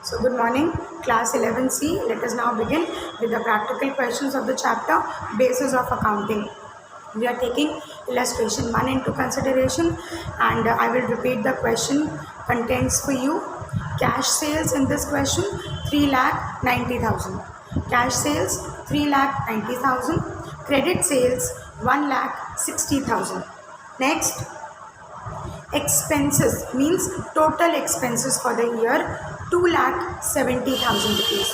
So good morning, class 11C. Let us now begin with the practical questions of the chapter Basis of Accounting. We are taking illustration 1 into consideration, and I will repeat the question contents for you. Cash sales in this question 3,90,000. Cash sales 3,90,000. Credit sales 1,60,000. Next, expenses means total expenses for the year 2,70,000 rupees.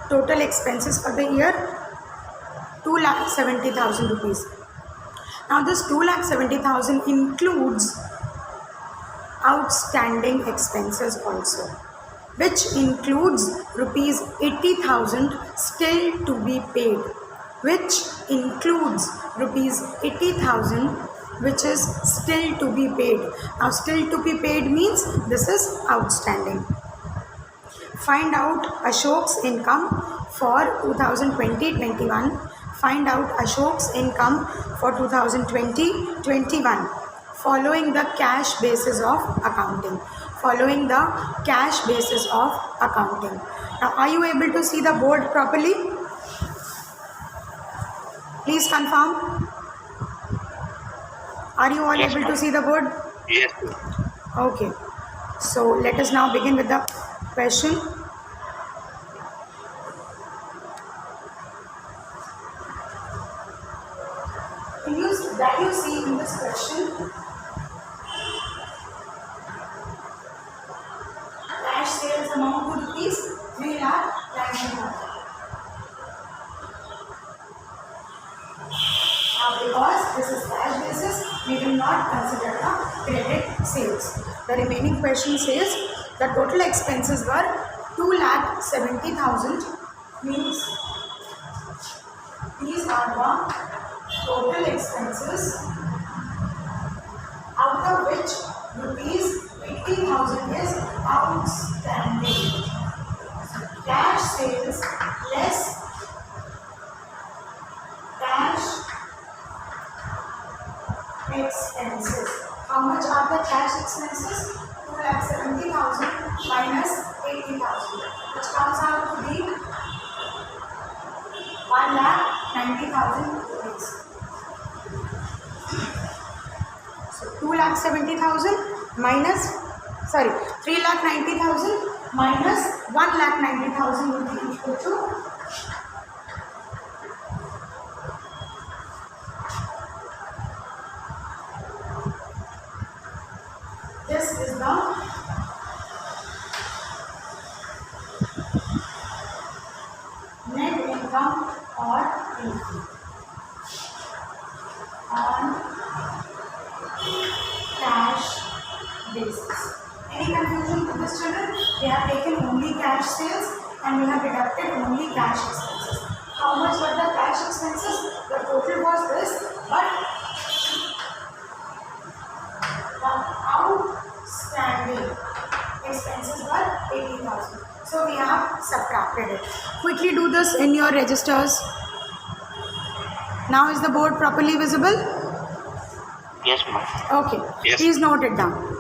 Total expenses for the year 2,70,000 rupees. Now this 2,70,000 includes outstanding expenses also, which includes rupees 80,000 still to be paid, which includes rupees 80,000 which is still to be paid. Now still to be paid means this is outstanding. Find out Ashok's income for 2020-21. Find out Ashok's income for 2020-21 following the cash basis of accounting. Following the cash basis of accounting. Now are you able to see the board properly? Please confirm. Are you all able to see the board? Yes. Okay. So let us now begin with the question. That you see in this question, cash sales amount to rupees 3,90,000. Now because this is cash basis, we will not consider the credit sales. The remaining question says the total expenses were 2,70,000, means these are the total expenses, out of which rupees 80,000 is outstanding. Cash sales less cash expenses. How much are the cash expenses? 2,70,000 minus 80,000, which comes out to be 1,90,000 rupees. So 2,70,000 minus 3,90,000 minus 1,90,000 will be equal to this is the net income or income on cash basis. Any confusion with this, children? We have taken only cash sales and we have deducted only cash expenses. How much were the cash expenses? The total was this, but the outstanding expenses were 80,000. So we have subtracted it. Quickly do this in your registers. Now is the board properly visible? Yes, ma'am. Okay. Yes. Please note it down.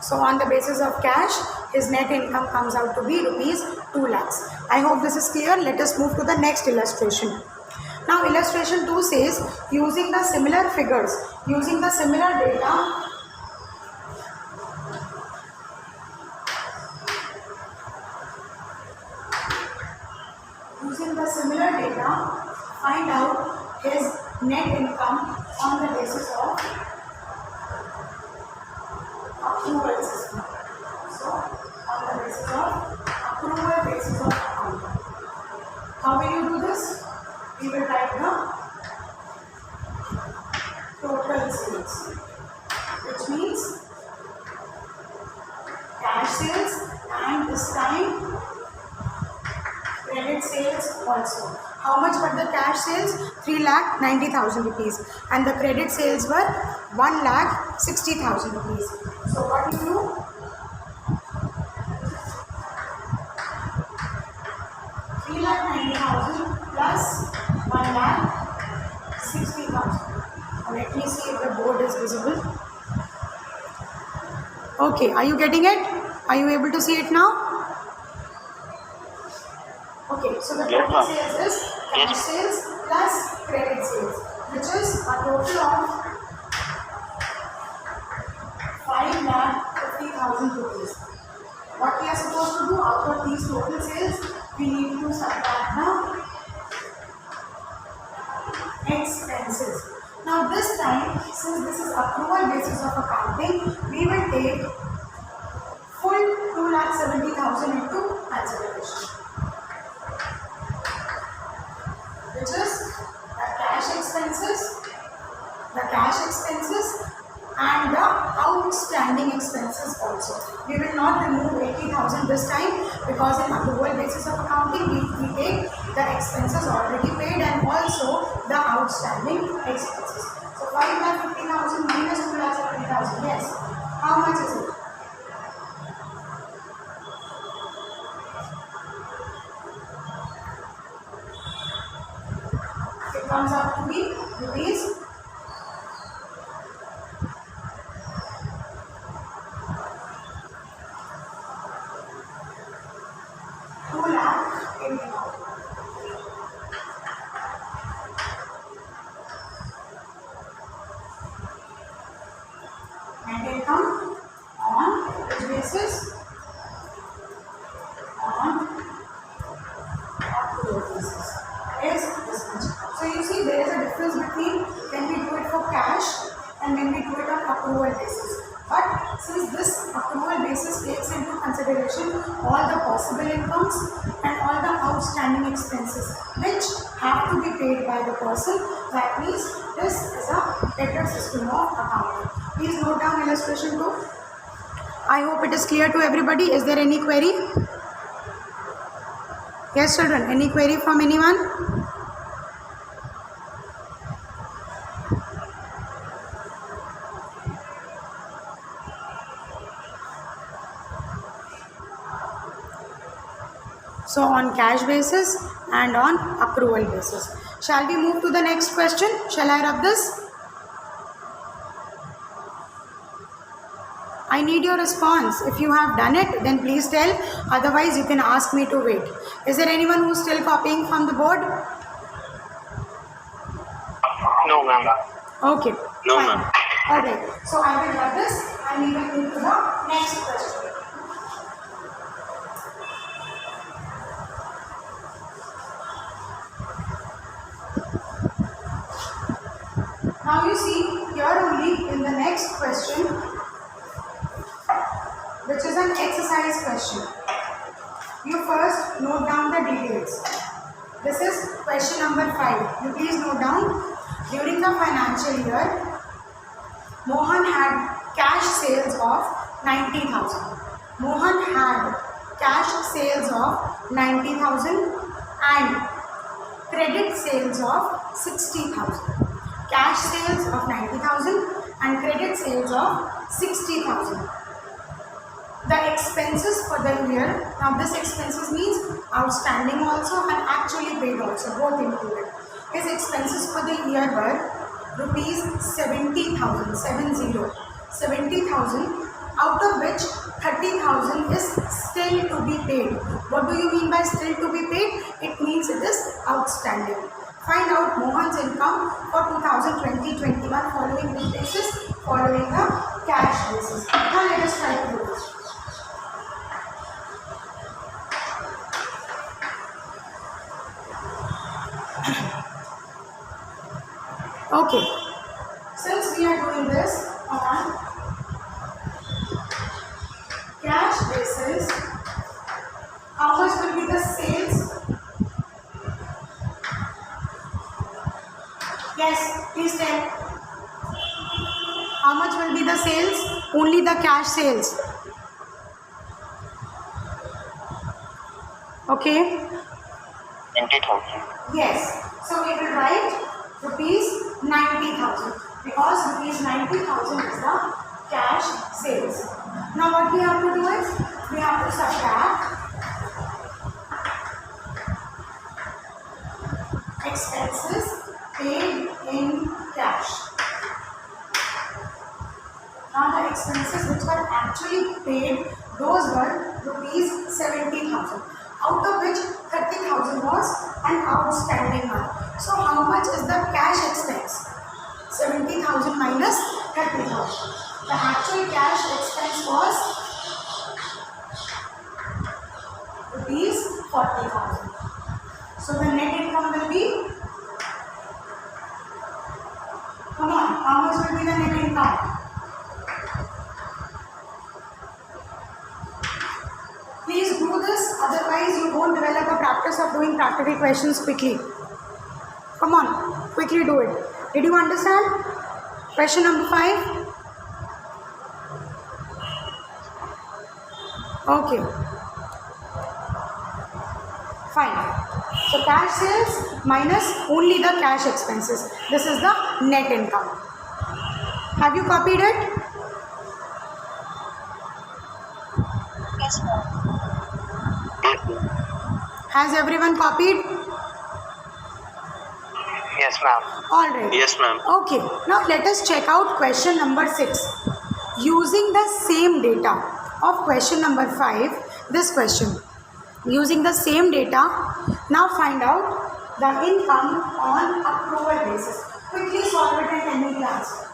So on the basis of cash, his net income comes out to be rupees 2 lakhs. I hope this is clear. Let us move to the next illustration. Now illustration 2 says, using the similar figures, using the similar data, find out his net income on the basis of accrual system. So on the basis of accrual basis of accounting. How will you do this? We will write the total sales, which means cash sales and this time credit sales also. How much were the cash sales? 3,90,000 rupees, and the credit sales were 1,60,000 rupees. So what do you do? visible? Okay, are you getting it? Are you able to see it now? Okay, so the Yes, total ma'am. sales is Yes. cash sales plus credit sales, which is a total of 5,50,000 rupees. What we are supposed to do out of these total sales, we need to subtract the expenses. Now this time, since this is accrual basis of accounting, we will take full 2,70,000 into consideration, which is the cash expenses and the outstanding expenses also. We will not remove 80,000 this time because in accrual basis of accounting we take the expenses already paid and also the outstanding expenses. So 5,50,000 minus 2,70,000. Yes. How much is it? It comes up to be rupees 2,80,000. Net income on which basis? On accrual basis is this much. So you see there is a difference between when we do it for cash and when we do it on accrual basis. But since this accrual basis takes into consideration all the possible incomes and all the outstanding expenses which have to be paid by the person, that means this is a better system of accounting. Please note down illustration 2. I hope it is clear to everybody. Is there any query? Yes, children. Any query from anyone? So on cash basis and on accrual basis. Shall we move to the next question? Shall I rub this? I need your response. If you have done it, then please tell. Otherwise, you can ask me to wait. Is there anyone who is still copying from the board? No, ma'am. Okay. No, fine. ma'am. Alright. So I will rub this and we will move to the next question. Now you see here only in the next question, which is an exercise question. You first note down the details. This is question number 5. You please note down. During the financial year, Mohan had cash sales of 90,000. Mohan had cash sales of 90,000 and credit sales of 60,000. Cash sales of 90,000 and credit sales of 60,000. The expenses for the year, now this expenses means outstanding also and actually paid also, both included. His expenses for the year were rupees 70,000, 70,000, out of which 30,000 is still to be paid. What do you mean by still to be paid? It means it is outstanding. Find out Mohan's income for 2020-21 following which basis? Following the cash basis. Now let us try to do this. Okay. Since we are doing this on cash basis, how much will be the sales? Yes, please tell. How much will be the sales? Only the cash sales. Okay. 20,000. Yes. So we will write rupees 90,000 because rupees 90,000 is the cash sales. Now what we have to do is we have to subtract expenses paid in cash. 70,000, out of which 30,000 was an outstanding one. So how much is the cash expense? 70,000 minus 30,000. The actual cash expense was rupees 40,000. So the net income will be, come on, how much will be the net income? Please do this, otherwise you won't develop a practice of doing practical questions quickly. Come on, quickly do it. Did you understand? Question number 5. Okay. Fine. So cash sales minus only the cash expenses. This is the net income. Have you copied it? Yes, ma'am. Has everyone copied? Yes, ma'am. All right. Yes, ma'am. Okay. Now let us check out question number 6. Using the same data of question number 5, this question. Using the same data, now find out the income on accrual basis. Quickly solve it and tell me the answer.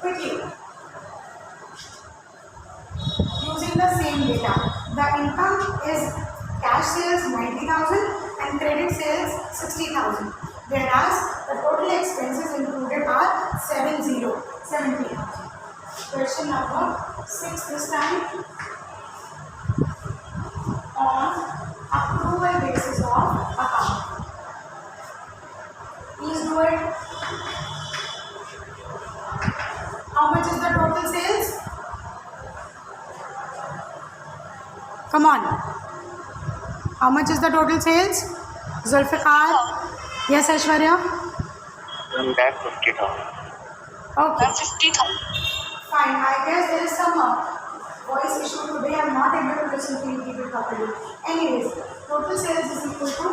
Quickly. Using the same data, the income is cash sales 90,000 and credit sales 60,000. Whereas the total expenses included are 70,000. Question number 6 this time. On accrual basis of account. Please do it. How much is the total sales? Come on. How much is the total sales? Zulfikar? Yes, Aishwarya? 1,50,000. Okay. 50,000. Fine. I guess there is some voice issue today. I am not able to listen to you people properly. Anyways, total sales is equal to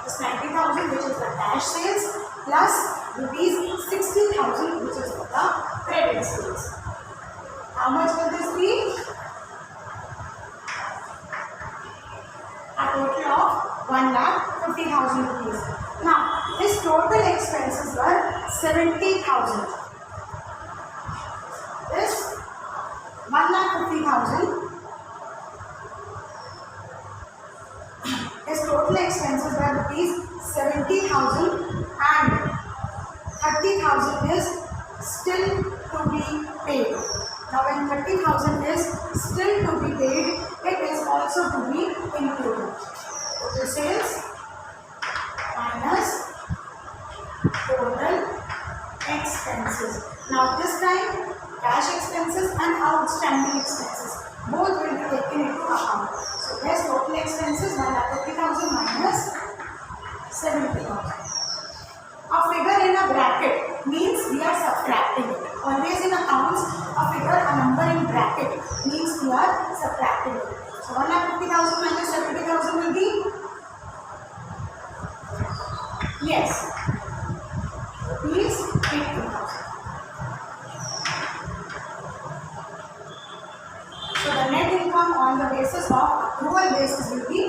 this 90,000, which is the cash sales, plus rupees 60,000, which is for the credit sales. How much will this be? A total of 1,50,000 rupees. Now, his total expenses were 70,000. This 1,50,000. His total expenses were rupees 70,000 and 30,000 is still to be paid. Now, when 30,000 is still to be paid, it is also to be included. Total sales minus total expenses. Now, this time, cash expenses and outstanding expenses both will be taken into account. So, yes, total expenses 1,50,000 minus 70,000. A figure in a bracket means we are subtracting it. Always in accounts, a figure, a number in bracket means we are subtracting it. So 1,50,000 minus 70,000 will be? Yes. Rupees 80,000. So the net income on the basis of accrual basis will be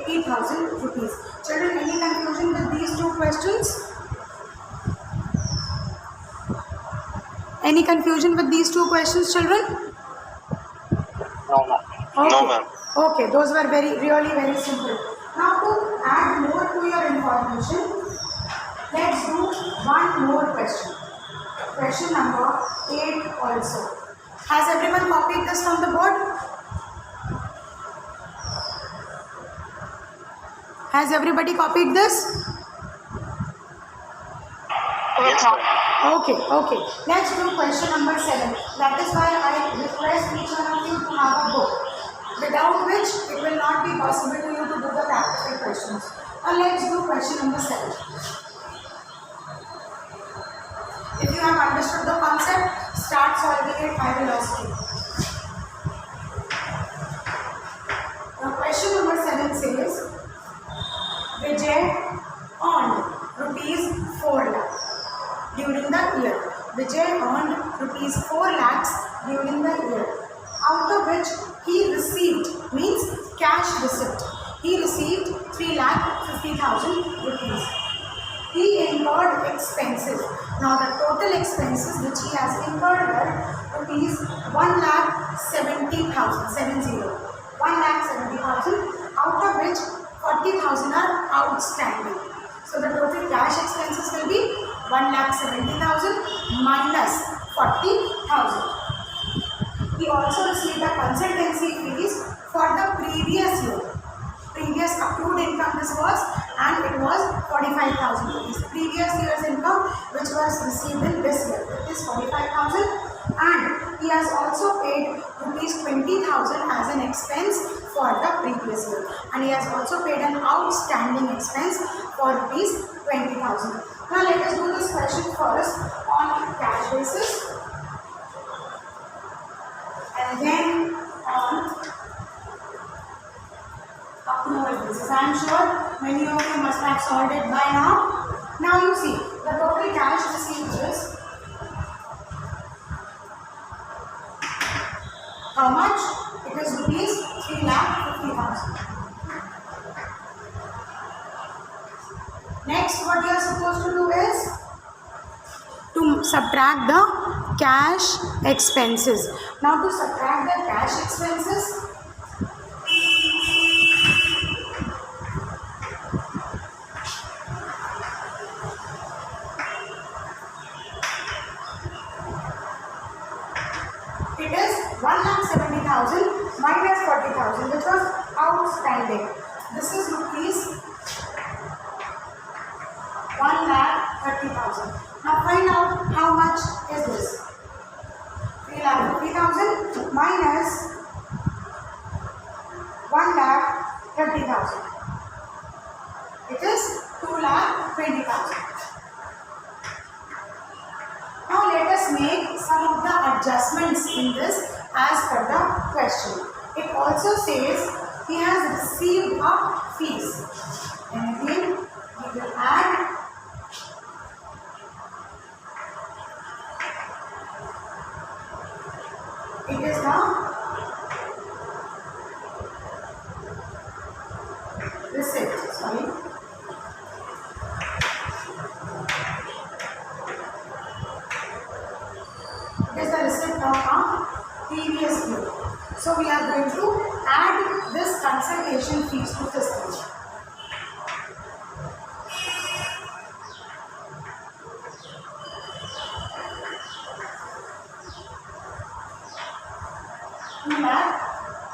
80,000 rupees. Children, any confusion with these two questions? Any confusion with these two questions, children? No, ma'am. Okay. No, ma'am. Okay, those were really very simple. Now to add more to your information, let's do one more question. Question number 8 also. Has everyone copied this from the board? Has everybody copied this? Yes, ma'am. Okay. Let's do question number 7. That is why I request each one of you to have a book, without which it will not be possible to you to do the practical questions. Now let's do question number 7. If you have understood the concept, start solving it. I will ask you. Now question number 7 says, Vijay earned rupees 4 lakh during the year. Vijay earned rupees 4 lakhs during the year, out of which he received means cash receipt. He received 3,50,000 rupees. He incurred expenses. Now the total expenses which he has incurred were rupees 1,70,000, 1,70,000, out of which 40,000 are outstanding. So the total cash expenses will be 1,70,000 minus 40,000. He also received a consultancy fees for the previous year. Previous accrued income this was, and it was 45,000 rupees. Previous year's income which was received in this year, it is 45,000, and he has also paid rupees 20,000 as an expense for the previous year, and he has also paid an outstanding expense for rupees 20,000. Now let us do this question first on cash basis and then on accrual basis. I am sure many of you must have solved it by now. Now you see the total cash received is how much? It is rupees 3,50,000. Next, what you are supposed to do is to subtract the cash expenses. Now to subtract the cash expenses, it is 1,70,000 minus 40,000 which was outstanding. This is rupees 1,30,000. Now find out how much is this. 3,50,000 minus 1,30,000. It is 2,20,000. Now let us make some of the adjustments in this as per the question. It also says he has received a fees. And again we will add it is the receipt. Sorry. It is the receipt of our previous year. So we are going to add this consultation fees to this page. We have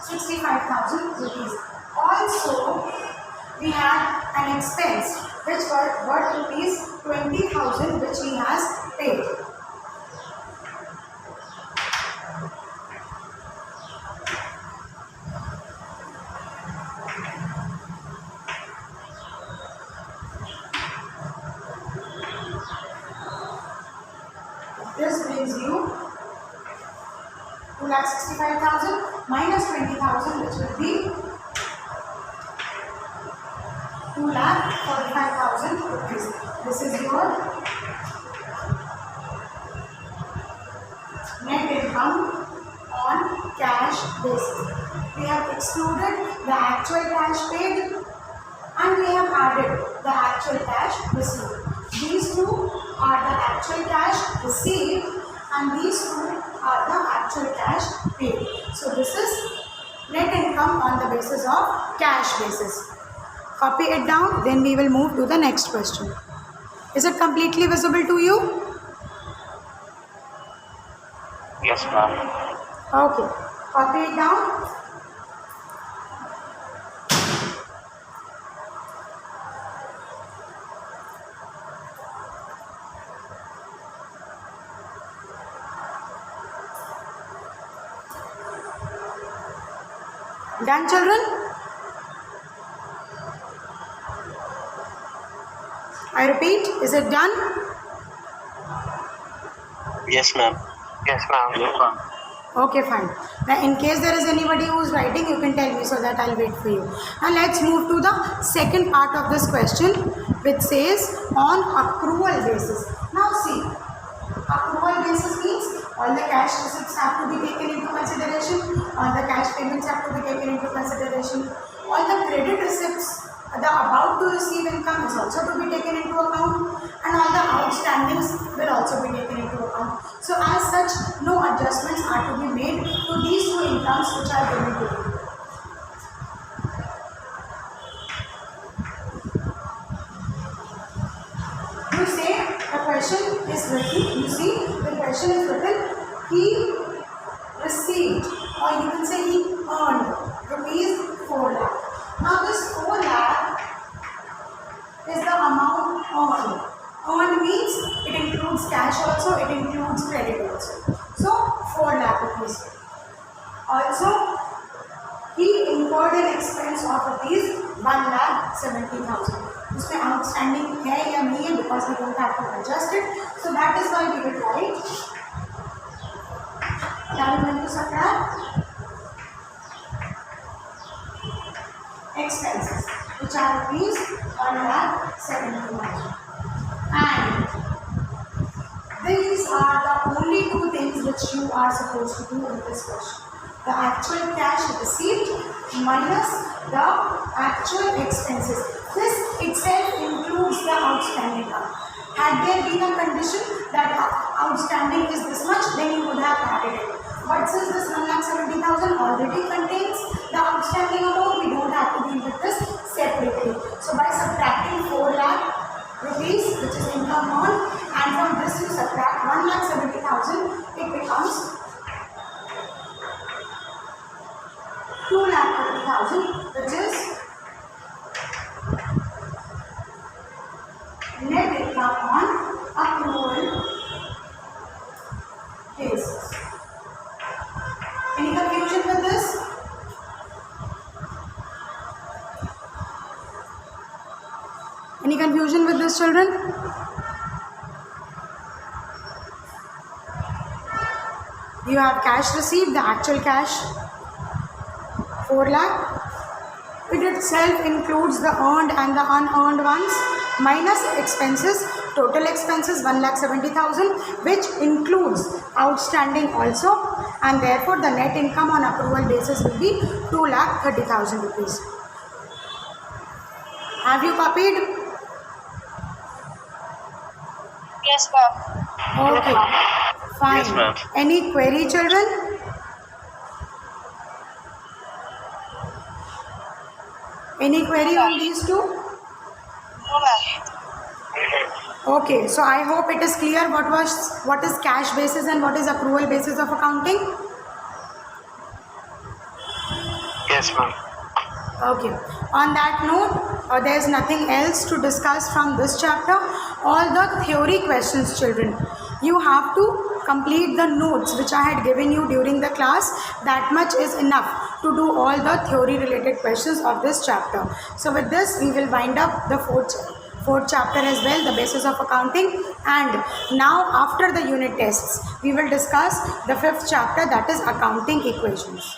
65,000 rupees. Also, we had an expense which were worth rupees 20,000 which he has paid. This brings you 2,65,000 minus 20,000 which will be 2,45,000 rupees. This is your net income on cash basis. We have excluded the actual cash paid and we have added the actual cash received. These two are the actual cash received and these two are the actual cash paid. So this is net income on the basis of cash basis. Copy it down, then we will move to the next question. Is it completely visible to you? Yes, ma'am. Okay. Copy it down. Done, children? I repeat, is it done? Yes, ma'am. Yes, ma'am. Yes, ma'am. Okay, fine. Now, in case there is anybody who is writing, you can tell me so that I'll wait for you. Now, let's move to the second part of this question, which says on accrual basis. Now, see, accrual basis means all the cash receipts have to be taken into consideration, all the cash payments have to be taken consideration. All the credit receipts, the about to receive income is also to be taken into account, and all the outstandings will also be taken into account. So as such, no adjustments are to be made to these two incomes which are given to you. You say the question is written, you see the question is written, he received, or you can say he earned rupees 4 lakh. Now this 4 lakh is the amount earned. Earned means it includes cash also, it includes credit also. So 4 lakh rupees. Also he incurred an expense of rupees 1,70,000. उसमें outstanding है या नहीं है, because we don't have to adjust it, so that is why we will right now we will subtract expenses which are rupees 1,70,000, and these are the only two things which you are supposed to do in this question. The actual cash received minus the actual expenses. This itself includes the outstanding account. Had there been a condition that outstanding is this much, then you would have added it. But since this 1,70,000 already contains the outstanding amount, we don't have to deal with this separately. So by subtracting 4 lakh rupees, which is income earned, and from this you subtract 1,70,000, it becomes 2,30,000, which is net income on accrual basis. Any confusion with this? Any confusion with this, children? You have cash received, the actual cash 4 lakh. It itself includes the earned and the unearned ones minus expenses. Total expenses 1,70,000, which includes outstanding also, and therefore the net income on accrual basis will be 2,30,000 rupees. Have you copied? Yes, ma'am. Okay, fine. Yes, ma'am. Any query, children? Any query on these two? No, ma'am. Okay, so I hope it is clear what is cash basis and what is accrual basis of accounting. Yes, ma'am. Okay, on that note, there is nothing else to discuss from this chapter. All the theory questions, children, you have to complete the notes which I had given you during the class. That much is enough to do all the theory related questions of this chapter. So with this we will wind up the fourth chapter as well, the basis of accounting, and now after the unit tests we will discuss the fifth chapter, that is accounting equations.